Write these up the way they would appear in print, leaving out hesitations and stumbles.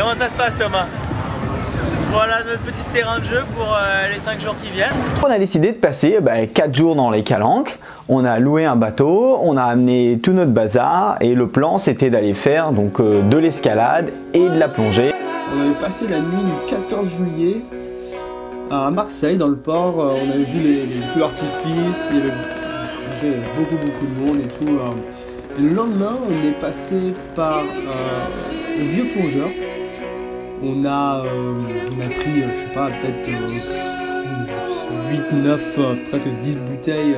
Comment ça se passe, Thomas? Voilà notre petit terrain de jeu pour les 5 jours qui viennent. On a décidé de passer 4 jours dans les Calanques. On a loué un bateau, on a amené tout notre bazar et le plan c'était d'aller faire donc de l'escalade et de la plongée. On avait passé la nuit du 14 juillet à Marseille dans le port. On avait vu les feux d'artifice, il y avait beaucoup de monde et tout. Et le lendemain, on est passé par le vieux plongeur. On a pris, je sais pas, peut-être 8, 9, presque 10 bouteilles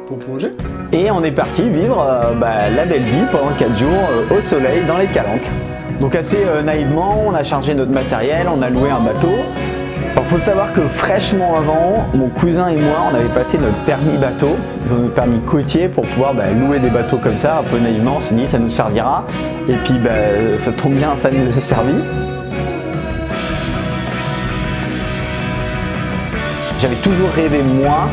pour plonger. Et on est parti vivre la belle vie pendant 4 jours au soleil dans les Calanques. Donc assez naïvement, on a chargé notre matériel, on a loué un bateau. Alors faut savoir que fraîchement avant, mon cousin et moi, on avait passé notre permis bateau, notre permis côtier pour pouvoir louer des bateaux comme ça, un peu naïvement, on s'est dit ça nous servira. Et puis ça tombe bien, ça nous a servi. J'avais toujours rêvé, moi,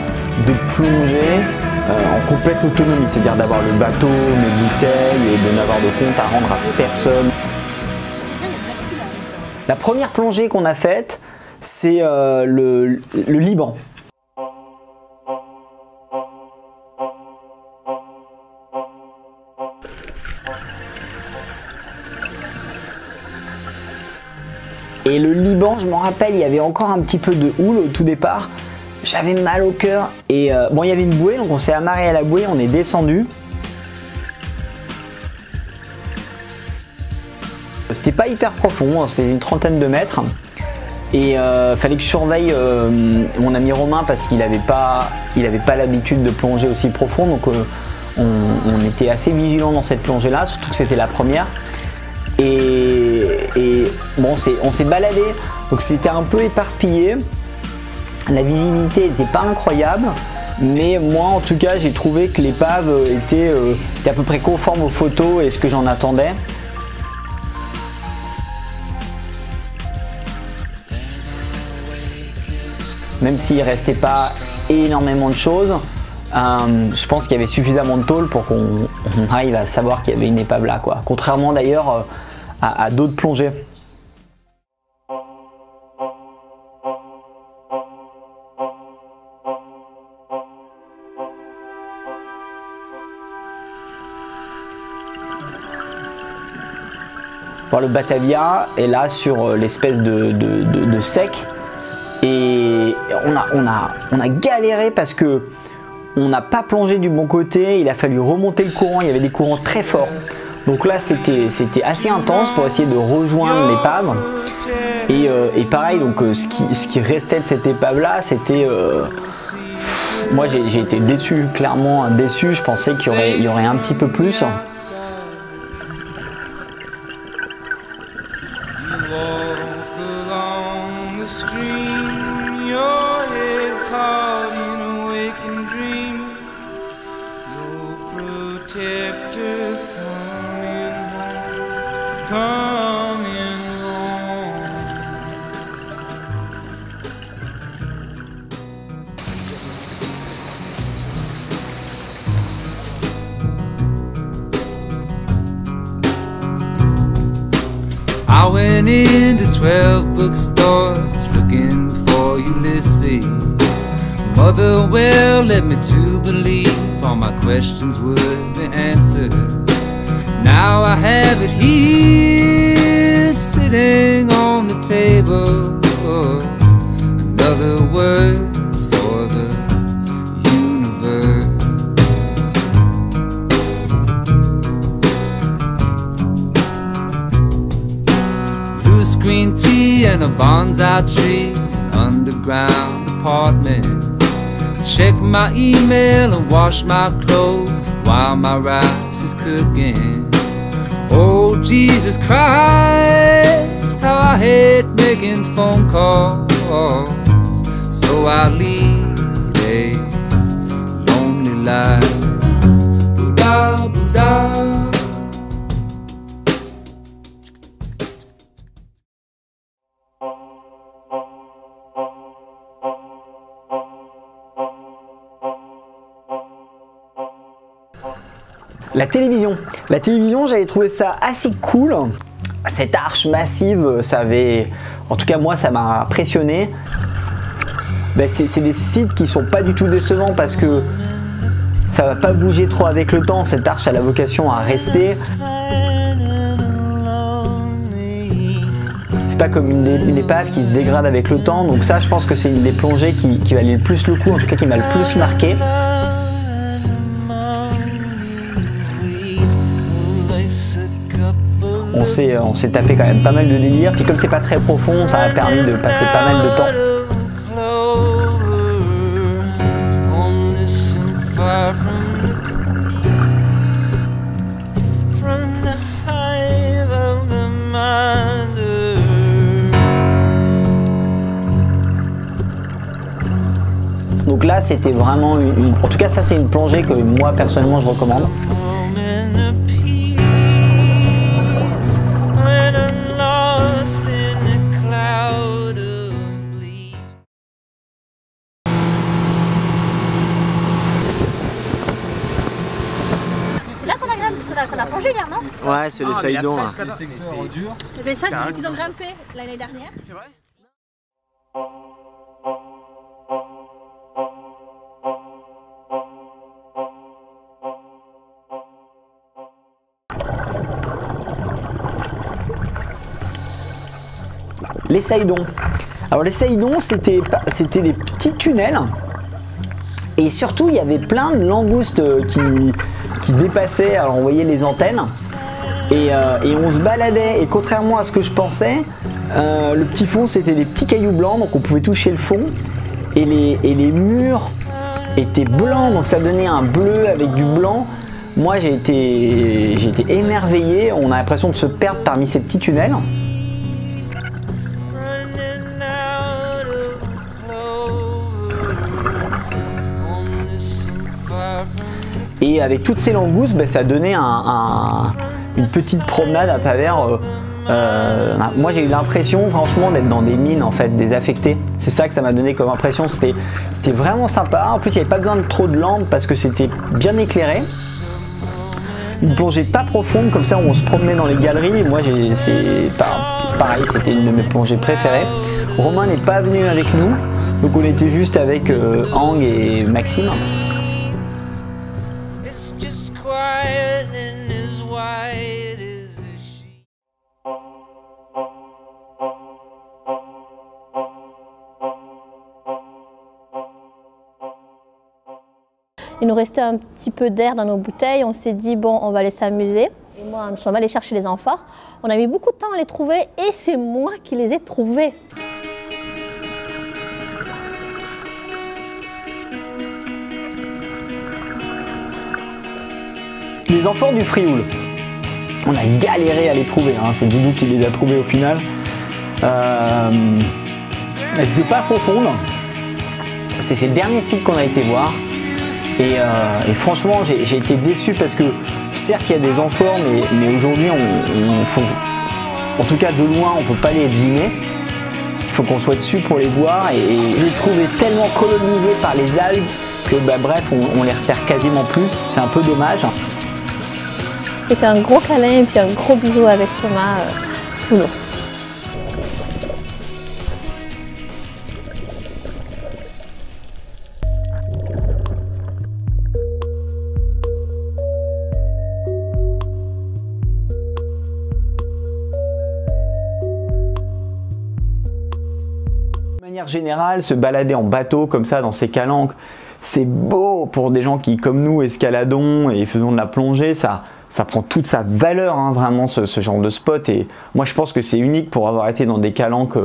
de plonger en complète autonomie, c'est-à-dire d'avoir le bateau, mes bouteilles et de n'avoir de compte à rendre à personne. La première plongée qu'on a faite, c'est le Liban. Et le Liban, je m'en rappelle, il y avait encore un petit peu de houle au tout départ. J'avais mal au cœur et bon, il y avait une bouée, donc on s'est amarré à la bouée, on est descendu. C'était pas hyper profond, c'était une trentaine de mètres. Et fallait que je surveille mon ami Romain parce qu'il n'avait pas l'habitude de plonger aussi profond. Donc on était assez vigilants dans cette plongée là, surtout que c'était la première. Et bon, on s'est baladé, donc c'était un peu éparpillé. La visibilité n'était pas incroyable, mais moi en tout cas j'ai trouvé que l'épave était à peu près conforme aux photos et ce que j'en attendais. Même s'il ne restait pas énormément de choses, je pense qu'il y avait suffisamment de tôle pour qu'on arrive à savoir qu'il y avait une épave là, quoi. Contrairement d'ailleurs à d'autres plongées. Alors, le Batavia est là sur l'espèce de sec. Et on a galéré parce que on n'a pas plongé du bon côté, il a fallu remonter le courant, il y avait des courants très forts. Donc là c'était assez intense pour essayer de rejoindre l'épave. Et pareil, donc ce qui restait de cette épave là, c'était... moi j'ai été déçu, clairement déçu, je pensais qu'il y aurait un petit peu plus. I went into 12 bookstores looking for Ulysses. Motherwell led me to believe all my questions would be answered. Now I have it here sitting on the table. Another word for the universe. Loose green tea and a bonsai tree, an underground apartment. Check my email and wash my clothes while my rice is cooking. Oh Jesus Christ, how I hate making phone calls. So I lead a lonely life. Buddha, Buddha. La télévision, j'avais trouvé ça assez cool. cette arche massive, ça avait, en tout cas moi ça m'a impressionné. Ben, c'est des sites qui sont pas du tout décevants parce que ça va pas bouger trop avec le temps. Cette arche a la vocation à rester. C'est pas comme une épave qui se dégrade avec le temps. Donc ça, je pense que c'est une des plongées qui valait le plus le coup, en tout cas qui m'a le plus marqué. On s'est tapé quand même pas mal de délire. Puis comme c'est pas très profond, ça a permis de passer pas mal de temps. Donc là c'était vraiment en tout cas ça c'est une plongée que moi personnellement je recommande. C'est là qu'on a plongé hier, non? Ouais, c'est les Saïdons. Mais ça, c'est ce qu'ils ont grimpé l'année dernière. C'est vrai? Les Saïdons. Alors les Saïdons, c'était des petits tunnels et surtout il y avait plein de langoustes qui dépassaient. Alors on voyait les antennes et on se baladait. Et contrairement à ce que je pensais, le petit fond c'était des petits cailloux blancs, donc on pouvait toucher le fond et les murs étaient blancs, donc ça donnait un bleu avec du blanc. Moi j'ai été émerveillé. On a l'impression de se perdre parmi ces petits tunnels. Et avec toutes ces langoustes, ben, ça donnait une petite promenade à travers. Moi j'ai eu l'impression franchement d'être dans des mines en fait, désaffectées. C'est ça que ça m'a donné comme impression. C'était vraiment sympa. En plus il n'y avait pas besoin de trop de lampes parce que c'était bien éclairé. Une plongée pas profonde comme ça où on se promenait dans les galeries. Moi c'est pareil, c'était une de mes plongées préférées. Romain n'est pas venu avec nous, donc on était juste avec Ang et Maxime. Il nous restait un petit peu d'air dans nos bouteilles. On s'est dit, bon, on va aller s'amuser. Et moi, on va aller chercher les amphores. On a mis beaucoup de temps à les trouver et c'est moi qui les ai trouvés. Les amphores du Frioul. On a galéré à les trouver, hein. C'est Doudou qui les a trouvés au final. Elles n'étaient pas profondes. C'est ces derniers sites qu'on a été voir. Et franchement, j'ai été déçu parce que certes il y a des amphores, mais aujourd'hui, en tout cas de loin, on ne peut pas les deviner. Il faut qu'on soit dessus pour les voir. Et je les trouvais tellement colonisés par les algues que bah, bref, on les repère quasiment plus. C'est un peu dommage. J'ai fait un gros câlin et puis un gros bisou avec Thomas sous l'eau. De manière générale, se balader en bateau comme ça dans ces calanques, c'est beau pour des gens qui, comme nous, escaladons et faisons de la plongée. Ça prend toute sa valeur, hein, vraiment, ce genre de spot. Et moi, je pense que c'est unique pour avoir été dans des calanques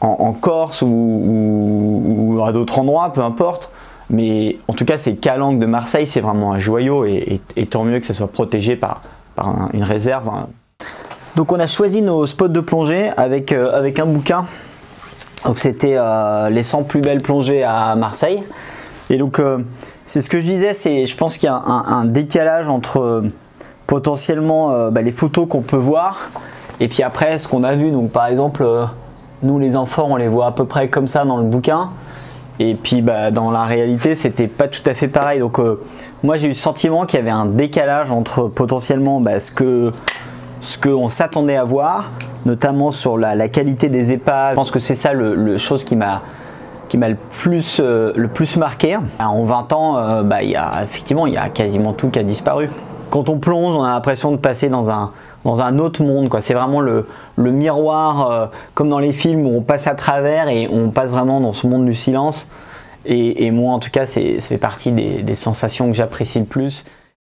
en Corse ou à d'autres endroits, peu importe. Mais en tout cas, ces calanques de Marseille, c'est vraiment un joyau et tant mieux que ça soit protégé par une réserve. Donc, on a choisi nos spots de plongée avec un bouquin. Donc, c'était les 100 plus belles plongées à Marseille. Et donc, c'est ce que je disais, je pense qu'il y a un décalage entre potentiellement les photos qu'on peut voir et puis après ce qu'on a vu. Donc par exemple nous les amphores on les voit à peu près comme ça dans le bouquin et puis dans la réalité c'était pas tout à fait pareil. Donc moi j'ai eu le sentiment qu'il y avait un décalage entre potentiellement ce que ce qu'on s'attendait à voir, notamment sur la qualité des épaves. Je pense que c'est ça le chose qui m'a le plus marqué. En 20 ans, il y a quasiment tout qui a disparu. Quand on plonge, on a l'impression de passer dans un autre monde, quoi. C'est vraiment le miroir, comme dans les films où on passe à travers et on passe vraiment dans ce monde du silence. Et moi, en tout cas, ça fait partie des sensations que j'apprécie le plus.